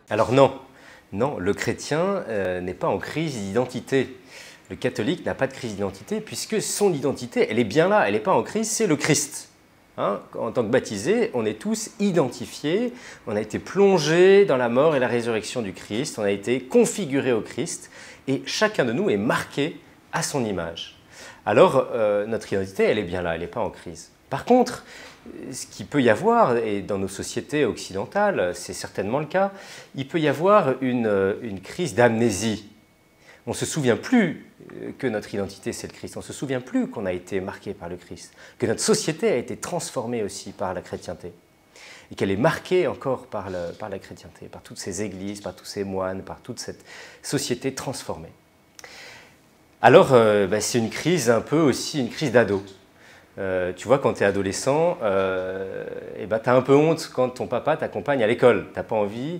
Alors non, non, le chrétien n'est pas en crise d'identité. Le catholique n'a pas de crise d'identité puisque son identité, elle est bien là, elle n'est pas en crise, c'est le Christ. Hein, en tant que baptisés, on est tous identifiés, on a été plongés dans la mort et la résurrection du Christ, on a été configurés au Christ et chacun de nous est marqué à son image. Alors notre identité, elle est bien là, elle n'est pas en crise. Par contre, ce qu'il peut y avoir, et dans nos sociétés occidentales, c'est certainement le cas, il peut y avoir une crise d'amnésie. On ne se souvient plus que notre identité, c'est le Christ. On ne se souvient plus qu'on a été marqué par le Christ, que notre société a été transformée aussi par la chrétienté, et qu'elle est marquée encore par la chrétienté, par toutes ces églises, par tous ces moines, par toute cette société transformée. Alors, c'est une crise un peu aussi, une crise d'ado. Tu vois, quand tu es adolescent, tu as un peu honte quand ton papa t'accompagne à l'école. Tu n'as pas envie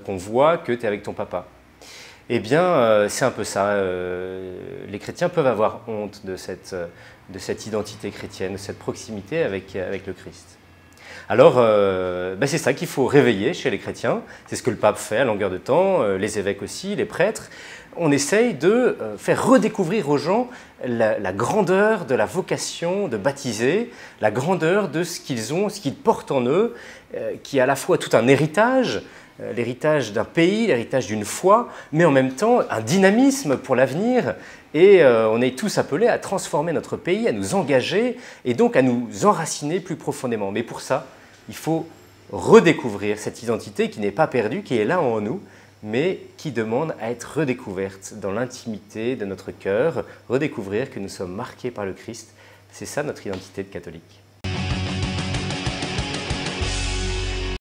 qu'on voit que tu es avec ton papa. Eh bien, c'est un peu ça. Les chrétiens peuvent avoir honte de cette identité chrétienne, de cette proximité avec le Christ. Alors, c'est ça qu'il faut réveiller chez les chrétiens. C'est ce que le pape fait à longueur de temps, les évêques aussi, les prêtres. On essaye de faire redécouvrir aux gens la grandeur de la vocation de baptiser, la grandeur de ce qu'ils ont, ce qu'ils portent en eux, qui est à la fois tout un héritage, l'héritage d'un pays, l'héritage d'une foi, mais en même temps un dynamisme pour l'avenir. Et on est tous appelés à transformer notre pays, à nous engager et donc à nous enraciner plus profondément. Mais pour ça, il faut redécouvrir cette identité qui n'est pas perdue, qui est là en nous, mais qui demande à être redécouverte dans l'intimité de notre cœur, redécouvrir que nous sommes marqués par le Christ. C'est ça notre identité de catholique.